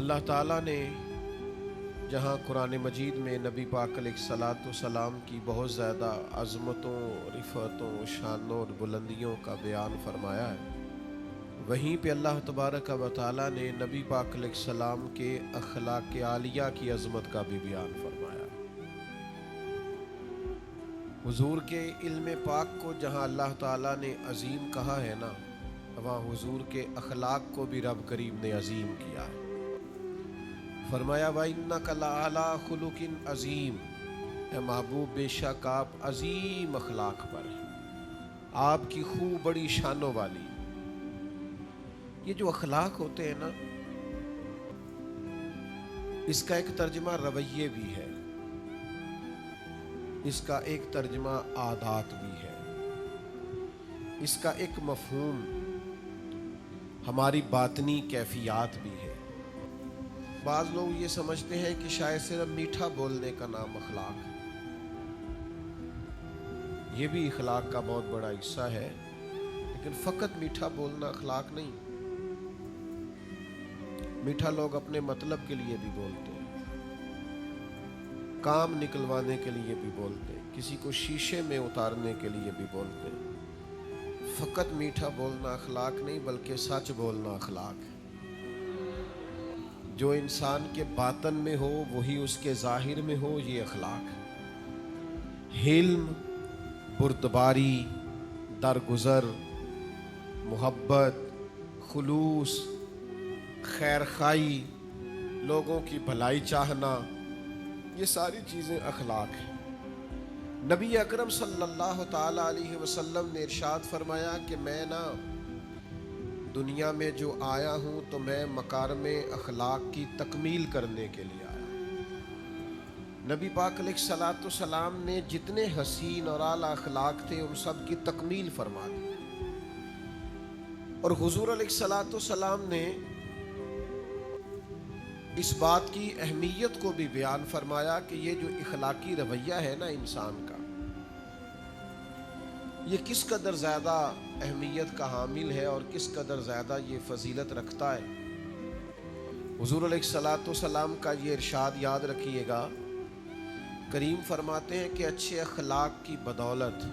اللہ تعالیٰ نے جہاں قرآن مجید میں نبی پاک علیہ الصلاۃ والسلام کی بہت زیادہ عظمتوں، رفعتوں، شانوں اور بلندیوں کا بیان فرمایا ہے، وہیں پہ اللہ تبارک و تعالیٰ نے نبی پاک علیہ السلام کے اخلاق عالیہ کی عظمت کا بھی بیان فرمایا ہے۔ حضور کے علم پاک کو جہاں اللہ تعالیٰ نے عظیم کہا ہے نا، وہاں حضور کے اخلاق کو بھی رب کریم نے عظیم کیا ہے۔ فرمایا وَإِنَّكَ لَعَلَىٰ خُلُقٍ عَظِيمٍ، اے محبوب بے شک آپ عظیم اخلاق پر ہیں، آپ کی خوب بڑی شانوں والی۔ یہ جو اخلاق ہوتے ہیں نا، اس کا ایک ترجمہ رویے بھی ہے، اس کا ایک ترجمہ عادات بھی ہے، اس کا ایک مفہوم ہماری باطنی کیفیات بھی ہے۔ بعض لوگ یہ سمجھتے ہیں کہ شاید صرف میٹھا بولنے کا نام اخلاق ہے، یہ بھی اخلاق کا بہت بڑا حصہ ہے، لیکن فقط میٹھا بولنا اخلاق نہیں۔ میٹھا لوگ اپنے مطلب کے لیے بھی بولتے ہیں، کام نکلوانے کے لیے بھی بولتے ہیں، کسی کو شیشے میں اتارنے کے لیے بھی بولتے ہیں۔ فقط میٹھا بولنا اخلاق نہیں، بلکہ سچ بولنا اخلاق ہے۔ جو انسان کے باطن میں ہو وہی اس کے ظاہر میں ہو، یہ اخلاق ہے۔ حلم، بردباری، درگزر، محبت، خلوص، خیر خواہی، لوگوں کی بھلائی چاہنا، یہ ساری چیزیں اخلاق ہیں۔ نبی اکرم صلی اللہ تعالی علیہ وسلم نے ارشاد فرمایا کہ میں دنیا میں جو آیا ہوں تو میں مکارم اخلاق کی تکمیل کرنے کے لیے آیا۔ نبی پاک علیہ الصلاۃ والسلام نے جتنے حسین اور اعلیٰ اخلاق تھے ان سب کی تکمیل فرما دی، اور حضور علیہ الصلاۃ والسلام نے اس بات کی اہمیت کو بھی بیان فرمایا کہ یہ جو اخلاقی رویہ ہے نا انسان کا، یہ کس قدر زیادہ اہمیت کا حامل ہے اور کس قدر زیادہ یہ فضیلت رکھتا ہے۔ حضور علیہ الصلاۃ والسلام کا یہ ارشاد یاد رکھیے گا، کریم فرماتے ہیں کہ اچھے اخلاق کی بدولت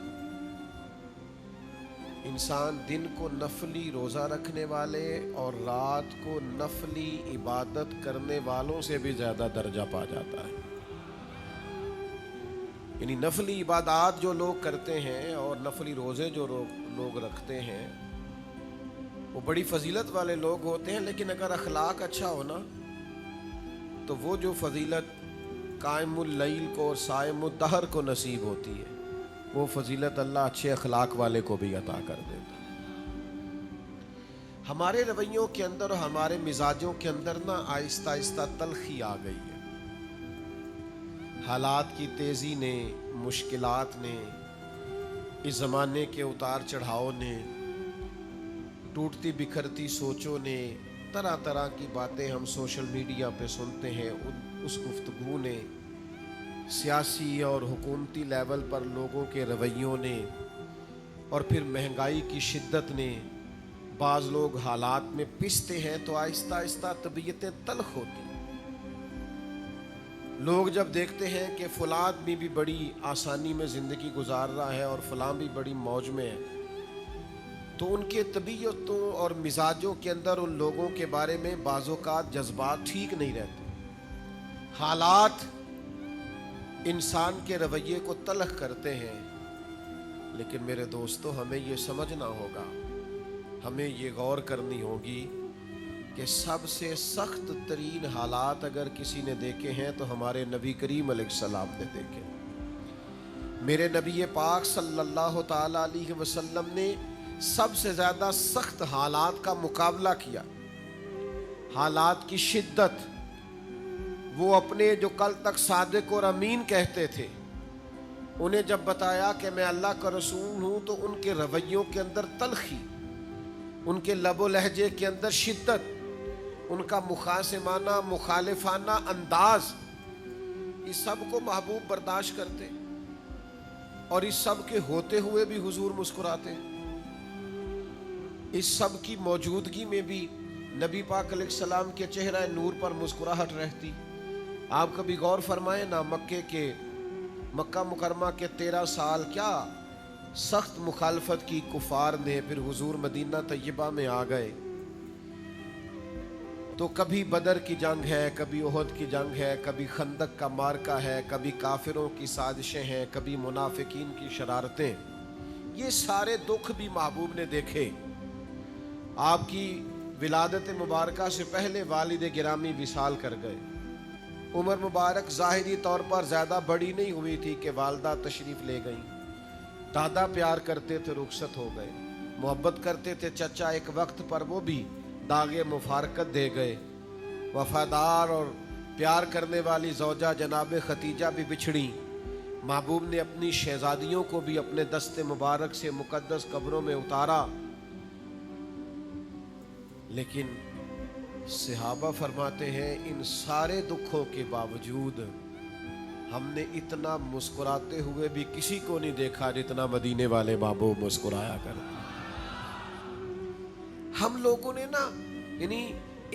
انسان دن کو نفلی روزہ رکھنے والے اور رات کو نفلی عبادت کرنے والوں سے بھی زیادہ درجہ پا جاتا ہے۔ یعنی نفلی عبادات جو لوگ کرتے ہیں اور نفلی روزے جو لوگ رکھتے ہیں وہ بڑی فضیلت والے لوگ ہوتے ہیں، لیکن اگر اخلاق اچھا ہونا تو وہ جو فضیلت قائم اللیل کو اور صائم الدہر کو نصیب ہوتی ہے، وہ فضیلت اللہ اچھے اخلاق والے کو بھی عطا کر دیتا ہے۔ ہمارے رویوں کے اندر اور ہمارے مزاجوں کے اندر نا آہستہ آہستہ تلخی آ گئی ہے۔ حالات کی تیزی نے، مشکلات نے، اس زمانے کے اتار چڑھاؤ نے، ٹوٹتی بکھرتی سوچوں نے، طرح طرح کی باتیں ہم سوشل میڈیا پہ سنتے ہیں، اس گفتگو نے، سیاسی اور حکومتی لیول پر لوگوں کے رویوں نے، اور پھر مہنگائی کی شدت نے، بعض لوگ حالات میں پستے ہیں تو آہستہ آہستہ طبیعتیں تلخ ہوتی ہیں۔ لوگ جب دیکھتے ہیں کہ فلاں آدمی بھی بڑی آسانی میں زندگی گزار رہا ہے اور فلاں بھی بڑی موج میں ہے، تو ان کے طبیعتوں اور مزاجوں کے اندر ان لوگوں کے بارے میں بعض اوقات جذبات ٹھیک نہیں رہتے۔ حالات انسان کے رویے کو تلخ کرتے ہیں، لیکن میرے دوستو ہمیں یہ سمجھنا ہوگا، ہمیں یہ غور کرنی ہوگی کہ سب سے سخت ترین حالات اگر کسی نے دیکھے ہیں تو ہمارے نبی کریم علیہ السلام نے دیکھے۔ میرے نبی پاک صلی اللہ تعالی علیہ وسلم نے سب سے زیادہ سخت حالات کا مقابلہ کیا، حالات کی شدت۔ وہ اپنے جو کل تک صادق اور امین کہتے تھے، انہیں جب بتایا کہ میں اللہ کا رسول ہوں تو ان کے رویوں کے اندر تلخی، ان کے لب و لہجے کے اندر شدت، ان کا مخاصمانہ مخالفانہ انداز، اس سب کو محبوب برداشت کرتے، اور اس سب کے ہوتے ہوئے بھی حضور مسکراتے، اس سب کی موجودگی میں بھی नबी पाक अलैहिस्सलाम के चेहरा नूर पर मुस्कुराहट रहती। आप कभी गौर फरमाए ना, मक्का मुकरमा के 13 साल क्या सख्त मुखालफत की कुफार ने, फिर हुजूर मदीना तैयबा में आ गए तो कभी बदर की जंग है, कभी ओहद की जंग है, कभी खंदक का मार्का है, कभी काफिरों की साजिशें हैं, कभी मुनाफिकीन की शरारतें। ये सारे दुख भी महबूब ने देखे। आपकी विलादत मुबारका से पहले वालिद गिरामी विसाल कर गए। उम्र मुबारक ज़ाहिरी तौर पर ज़्यादा बड़ी नहीं हुई थी कि वालदा तशरीफ़ ले गई। दादा प्यार करते थे, रुखसत हो गए। मोहब्बत करते थे चचा, एक वक्त पर वो भी दागे मुफारकत दे गए। वफादार और प्यार करने वाली ज़ौजा जनाब खतीजा भी बिछड़ी। महबूब ने अपनी शहजादियों को भी अपने दस्ते मुबारक से मुकद्दस कब्रों में उतारा। लेकिन सहाबा फरमाते हैं, इन सारे दुखों के बावजूद हमने इतना मुस्कुराते हुए भी किसी को नहीं देखा जितना मदीने वाले महबूब मुस्कुराया करते। हम लोगों ने ना, यानी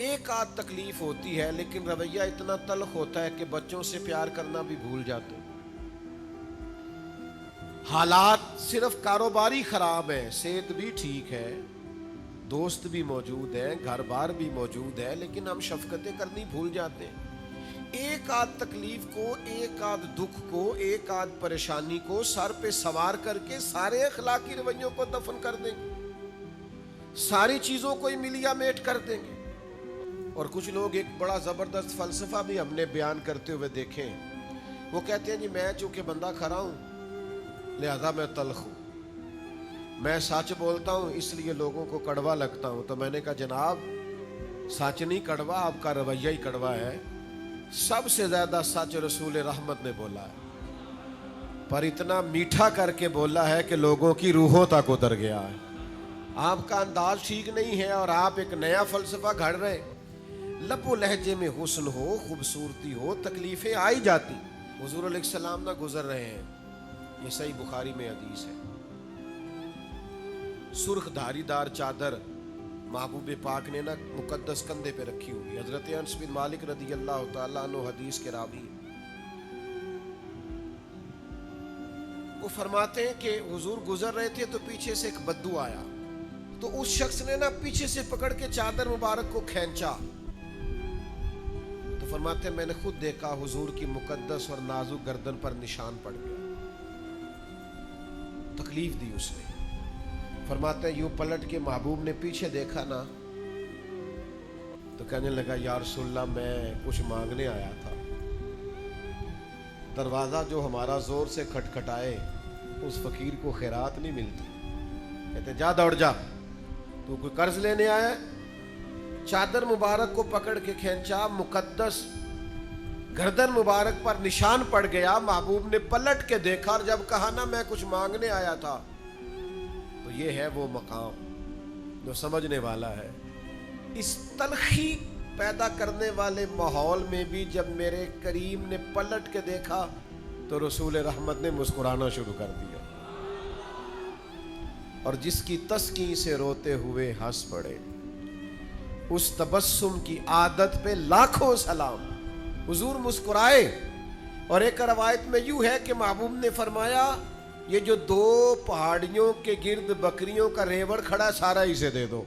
एक आध तकलीफ होती है लेकिन रवैया इतना तल्ख होता है कि बच्चों से प्यार करना भी भूल जाते। हालात सिर्फ कारोबारी खराब है, सेहत भी ठीक है, दोस्त भी मौजूद है, घर बार भी मौजूद है, लेकिन हम शफकतें करनी भूल जाते हैं। एक आध तकलीफ को, एक आध दुख को, एक आध परेशानी को सर पे सवार करके सारे अखलाकी रवैयों को दफन कर देंगे, सारी चीजों को ही मिलिया मेट कर देंगे। और कुछ लोग एक बड़ा जबरदस्त फलसफा भी हमने बयान करते हुए देखे। वो कहते हैं जी मैं चूंकि बंदा खरा हूं लिहाजा मैं तल्ख हूं, मैं सच बोलता हूं इसलिए लोगों को कड़वा लगता हूं। तो मैंने कहा जनाब सच नहीं कड़वा, आपका रवैया ही कड़वा है। सबसे ज्यादा सच रसूल रहमत ने बोला है, पर इतना मीठा करके बोला है कि लोगों की रूहों तक उतर गया है। आपका अंदाज ठीक नहीं है और आप एक नया फलसफा घड़ रहे। लबो लहजे में हुस्न हो, खूबसूरती हो, तकलीफें आई जाती। हुजूर अलैहिस्सलाम ना गुजर रहे हैं, ये सही बुखारी में हदीस है। सुर्ख धारीदार चादर महबूब पाक ने ना मुकद्दस कंधे पे रखी हुई। हजरत अनस बिन मालिक रदी अल्लाह तआला अन्हु हदीस के रावी, वो फरमाते हैं कि हुजूर गुजर रहे थे तो पीछे से एक बद्दू आया, तो उस शख्स ने ना पीछे से पकड़ के चादर मुबारक को खींचा। तो फरमाते हैं मैंने खुद देखा हुजूर की मुकद्दस और नाजुक गर्दन पर निशान पड़ गया, तकलीफ दी उसने। फरमाते हैं यूं पलट के महबूब ने पीछे देखा ना तो कहने लगा या रसूलल्लाह मैं कुछ मांगने आया था। दरवाजा जो हमारा जोर से खटखटाए उस फकीर को खैरात नहीं मिलती। कहते जा दौड़ जा, तू कोई कर्ज लेने आया। चादर मुबारक को पकड़ के खींचा, मुकद्दस गर्दन मुबारक पर निशान पड़ गया। महबूब ने पलट के देखा और जब कहा ना मैं कुछ मांगने आया था, तो ये है वो मकाम जो समझने वाला है। इस तलखी पैदा करने वाले माहौल में भी जब मेरे करीम ने पलट के देखा तो रसूल रहमत ने मुस्कुराना शुरू कर दिया, और जिसकी तस्की से रोते हुए हंस पड़े उस तबस्सुम की आदत पे लाखों सलाम। हुजूर मुस्कुराए। और एक रवायत में यूं है कि महबूब ने फरमाया ये जो 2 पहाड़ियों के गिर्द बकरियों का रेवड़ खड़ा सारा इसे दे दो।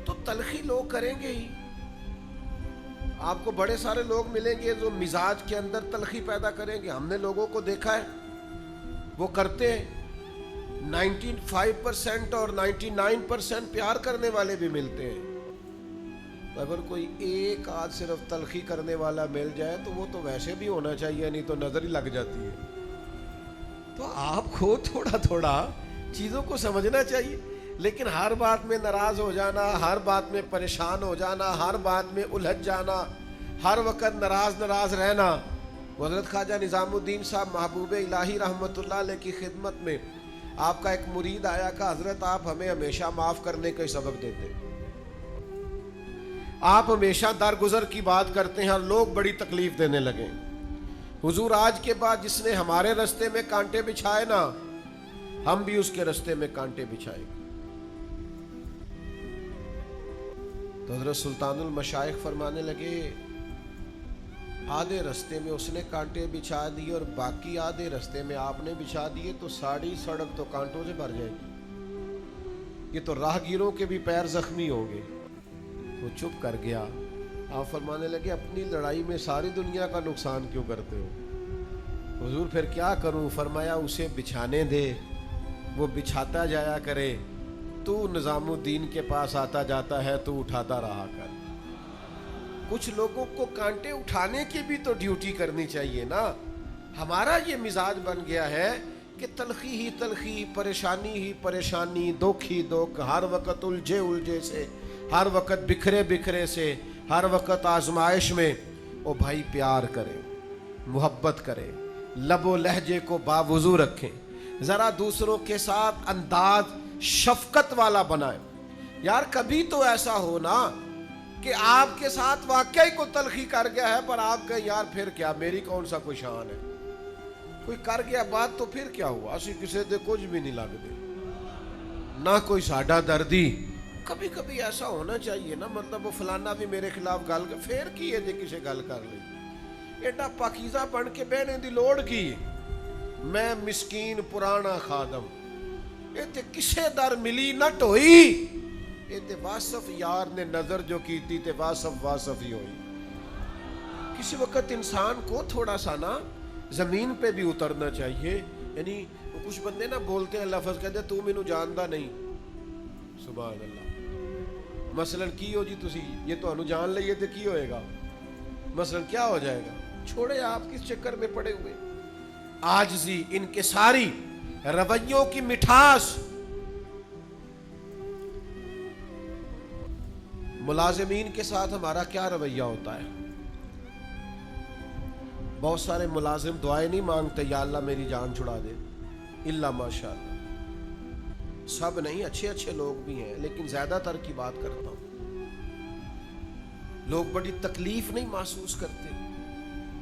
तो तलखी लोग करेंगे ही। आपको बड़े सारे लोग मिलेंगे जो मिजाज के अंदर तलखी पैदा करेंगे। हमने लोगों को देखा है वो करते हैं। 95% और 99% प्यार करने वाले भी मिलते हैं। अगर कोई एक आध सिर्फ तलखी करने वाला मिल जाए तो वो तो वैसे भी होना चाहिए, नहीं तो नजर ही लग जाती है। तो आपको थोड़ा थोड़ा चीज़ों को समझना चाहिए, लेकिन हर बात में नाराज हो जाना, हर बात में परेशान हो जाना, हर बात में उलझ जाना, हर वक्त नाराज रहना। हज़रत ख्वाजा निज़ामुद्दीन साहब महबूब इलाही रहमतुल्लाह अलैह की खिदमत में आपका एक मुरीद आया कि हजरत आप हमें हमेशा माफ करने का सबक देते, आप हमेशा दरगुजर की बात करते हैं और लोग बड़ी तकलीफ देने लगे। हुजूर आज के बाद जिसने हमारे रास्ते में कांटे बिछाए ना, हम भी उसके रास्ते में कांटे बिछाएंगे। तो हज़रत सुल्तानुल मशाइख फरमाने लगे, आधे रास्ते में उसने कांटे बिछा दिए और बाकी आधे रास्ते में आपने बिछा दिए तो सारी सड़क तो कांटों से भर जाएगी, ये तो राहगीरों के भी पैर जख्मी होंगे। वो चुप कर गया। आप फरमाने लगे, अपनी लड़ाई में सारी दुनिया का नुकसान क्यों करते हो? हुजूर फिर क्या करूं? फरमाया, उसे बिछाने दे, वो बिछाता जाया करे, तू निज़ामुद्दीन के पास आता जाता है, तू उठाता रहा कर। कुछ लोगों को कांटे उठाने की भी तो ड्यूटी करनी चाहिए ना। हमारा ये मिजाज बन गया है कि तलखी ही तलखी, परेशानी ही परेशानी, दुख ही दुख, हर वक्त उलझे उलझे से, हर वक्त बिखरे बिखरे से, हर वक्त आजमाइश में। ओ भाई, प्यार करें, मोहब्बत करें, लबो लहजे को बावजू रखें, ज़रा दूसरों के साथ अंदाज शफकत वाला बनाएं। यार कभी तो ऐसा हो ना कि आपके साथ वाकई को तलखी कर गया है, पर आप कहें यार फिर क्या, मेरी कौन सा कोई शान है, कोई कर गया बात तो फिर क्या हुआ, असी किसी दे कुछ भी नहीं लगते, ना कोई साडा दर्दी। कभी कभी ऐसा होना चाहिए ना, मतलब वो फलाना भी मेरे खिलाफ गल फिर की है, किसी गल कर ली, एडा पाकीज़ा बन के बहने दी लोड़ की। मैं मिस्कीन पुराना खादम, ये ते किसे दर मिली न ढोई, ये ते वासफ यार ने नजर जो की थी ते वासफ वासफ ही हुई। किसी वक्त इंसान को थोड़ा सा ना जमीन पे भी उतरना चाहिए। यानी कुछ बंदे ना बोलते हैं, लफ्ज कहते तू मैनू जानदा नहीं, सुभान अल्लाह। मसलन की हो जी, तुसी ये तो जान लइए तो की होएगा, मसलन क्या हो जाएगा? छोड़े, आप किस चक्कर में पड़े हुए। आजिज़ी, इनकिसारी, रवैयों की मिठास। मुलाजिमीन के साथ हमारा क्या रवैया होता है? बहुत सारे मुलाजिम दुआएं नहीं मांगते, या अल्लाह मेरी जान छुड़ा दे, इल्ला माशाअल्लाह। सब नहीं, अच्छे अच्छे लोग भी हैं, लेकिन ज्यादातर की बात करता हूं। लोग बड़ी तकलीफ नहीं महसूस करते,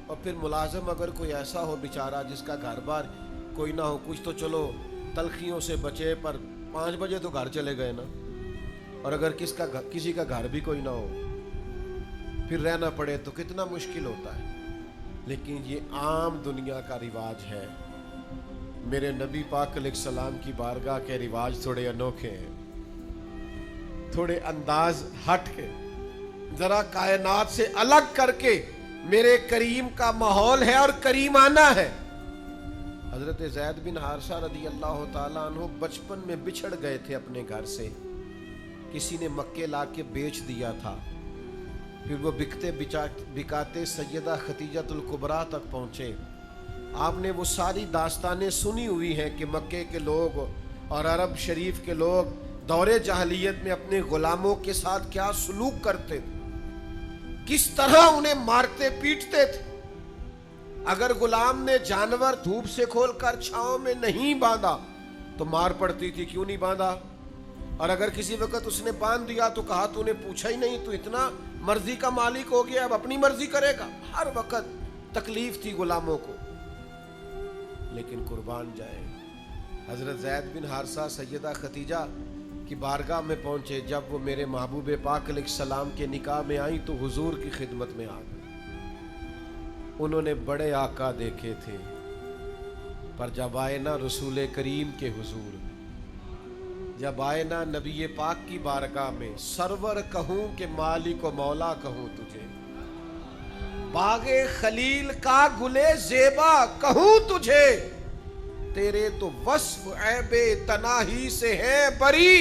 और फिर मुलाजिम अगर कोई ऐसा हो बेचारा जिसका घर बार कोई ना हो, कुछ तो चलो तलखियों से बचे, पर 5 बजे तो घर चले गए ना, और अगर किसी का घर भी कोई ना हो फिर रहना पड़े तो कितना मुश्किल होता है। लेकिन ये आम दुनिया का रिवाज है। मेरे नबी पाक अलैहिस्सलाम की बारगाह के रिवाज थोड़े अनोखे हैं, थोड़े अंदाज हट के, जरा कायनात से अलग करके मेरे करीम का माहौल है और करीमाना है। हजरत ज़ैद बिन हारिसा रदी अल्लाह ताला अन्हु बचपन में बिछड़ गए थे अपने घर से, किसी ने मक्के ला के बेच दिया था। फिर वो बिकते बिकाते सैयदा खतीजतुल कुबरा तक पहुंचे। आपने वो सारी दास्तानें सुनी हुई हैं कि मक्के के लोग और अरब शरीफ के लोग दौरे जahलियत में अपने गुलामों के साथ क्या सलूक करते थे, किस तरह उन्हें मारते पीटते थे। अगर गुलाम ने जानवर धूप से खोलकर छांव में नहीं बांधा तो मार पड़ती थी, क्यों नहीं बांधा? और अगर किसी वक्त उसने बांध दिया तो कहा तूने पूछा ही नहीं, तू इतना मर्जी का मालिक हो गया, अब अपनी मर्जी करेगा। हर वक्त तकलीफ थी गुलामों को। लेकिन कुर्बान जाए, हजरत ज़ैद बिन हारिसा सैयदा खतीजा की बारगाह में पहुंचे। जब वो मेरे महबूब पाक अलैहिस्सलाम के निकाह में आई तो हुजूर की खिदमत में आ गए। उन्होंने बड़े आका देखे थे, पर जब आए ना रसूल करीम के हुजूर, जब आए ना नबी पाक की बारगाह में, सरवर कहूं कि मालिक व मौला कहूं तुझे, बागे खलील का गुले जेबा कहूं तुझे, तेरे तो वस्फ ऐबे तनाही से है बरी,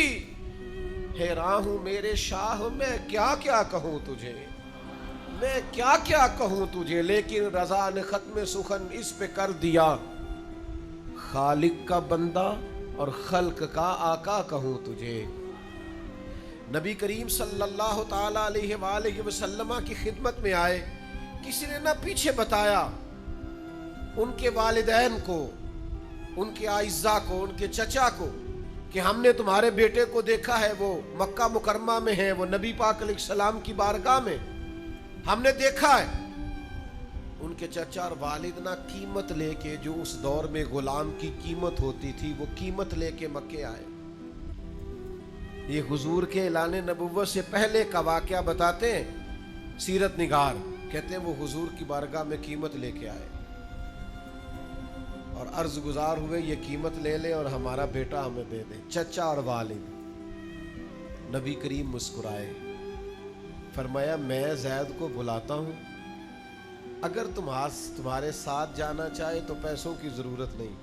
हैरान हूं मेरे शाह मैं क्या क्या कहूं तुझे, मैं क्या क्या कहूं तुझे। लेकिन रजा ने खत्म सुखन इस पे कर दिया, खालिक का बंदा और खल्क का आका कहूं तुझे। नबी करीम सल्लल्लाहु ताला अलैहि वसल्लम की खिदमत में आए। किसी ने ना पीछे बताया उनके वालिदैन को, उनके आइज़ा को, उनके चचा को कि हमने तुम्हारे बेटे को देखा है, वो मक्का मुकरमा में है, वो नबी पाक अलैहिस्सलाम की बारगाह में हमने देखा है। उनके चचा और वालिद ना कीमत लेके, जो उस दौर में गुलाम की कीमत होती थी, वो कीमत लेके मक्के आए। ये हुजूर के ऐलान नबुव्वत से पहले का वाक़या बताते हैं सीरत निगार, कहते हैं वो हुजूर की बारगाह में कीमत लेके आए और अर्ज गुजार हुए ये कीमत ले ले और हमारा बेटा हमें दे दे, चचा और वालिद। नबी करीम मुस्कुराए, फरमाया मैं ज़ैद को बुलाता हूँ, अगर तुम्हारे साथ जाना चाहे तो पैसों की ज़रूरत नहीं।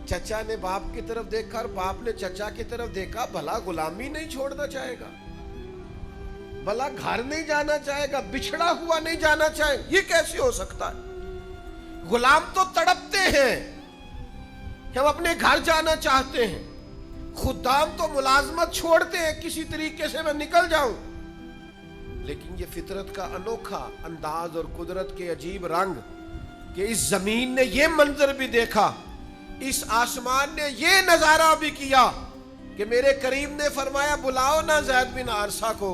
चचा ने बाप की तरफ देखा और बाप ने चचा की तरफ देखा, भला गुलामी नहीं छोड़ना चाहेगा, भला घर नहीं जाना चाहेगा, बिछड़ा हुआ नहीं जाना चाहे, ये कैसे हो सकता है? गुलाम तो तड़पते हैं कि हम अपने घर जाना चाहते हैं, खुदाम तो मुलाजमत छोड़ते हैं किसी तरीके से मैं निकल जाऊं। लेकिन ये फितरत का अनोखा अंदाज और कुदरत के अजीब रंग कि इस जमीन ने ये मंजर भी देखा, इस आसमान ने ये नजारा भी किया कि मेरे करीम ने फरमाया बुलाओ ना ज़ैद बिन हारसा को।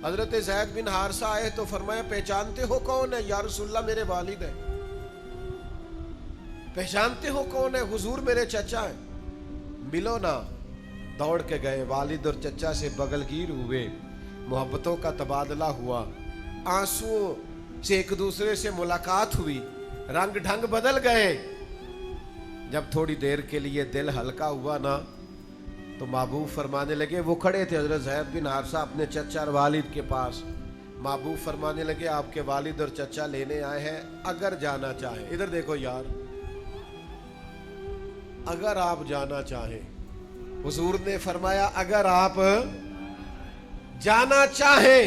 हजरत ज़ैद बिन हारसा आए तो फरमाया पहचानते हो कौन है? या रसूलल्लाह मेरे वालिद है। पहचानते हो कौन है? हुजूर मेरे चचा है। मिलो ना। दौड़ के गए, वालिद और चचा से बगलगीर हुए, मोहब्बतों का तबादला हुआ, आंसुओं से एक दूसरे से मुलाकात हुई, रंग ढंग बदल गए। जब थोड़ी देर के लिए दिल हल्का हुआ ना तो महबूब फरमाने लगे, वो खड़े थे हजरत ज़ैद बिन हारसा अपने चचा और वालिद के पास, महबूब फरमाने लगे आपके वालिद और चचा लेने आए हैं, अगर जाना चाहे। इधर देखो यार, अगर आप जाना चाहें। हुजूर ने फरमाया अगर आप जाना चाहें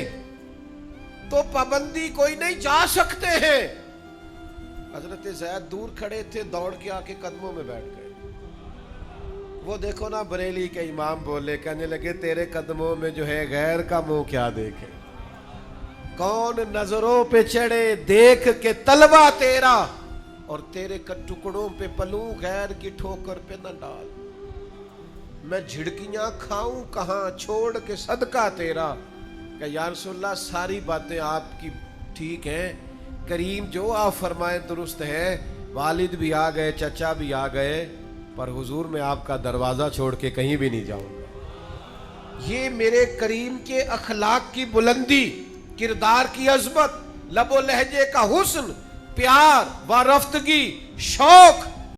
तो पाबंदी कोई नहीं, जा सकते हैं। हजरत ज़ैद दूर खड़े थे, दौड़ के आके कदमों में बैठ गए। वो देखो ना बरेली के इमाम बोले, कहने लगे तेरे कदमों में जो है गैर का मुंह क्या देखे, कौन नजरों पे चढ़े देख के तलवा तेरा, और तेरे टुकड़ों पे पलू गैर की ठोकर पे न डाल। मैं झिड़कियां खाऊं कहां छोड़ के सदका तेरा। कि या रसूलल्लाह सारी बातें आपकी ठीक हैं, करीम जो आप फरमाए दुरुस्त है, वालिद भी आ गए, चचा भी आ गए, पर हुजूर मैं आपका दरवाजा छोड़ के कहीं भी नहीं जाऊंगा। ये मेरे करीम के अखलाक की बुलंदी, किरदार की अजमत, लबो लहजे का हुस्न, प्यार व रफ्तगी, शौक,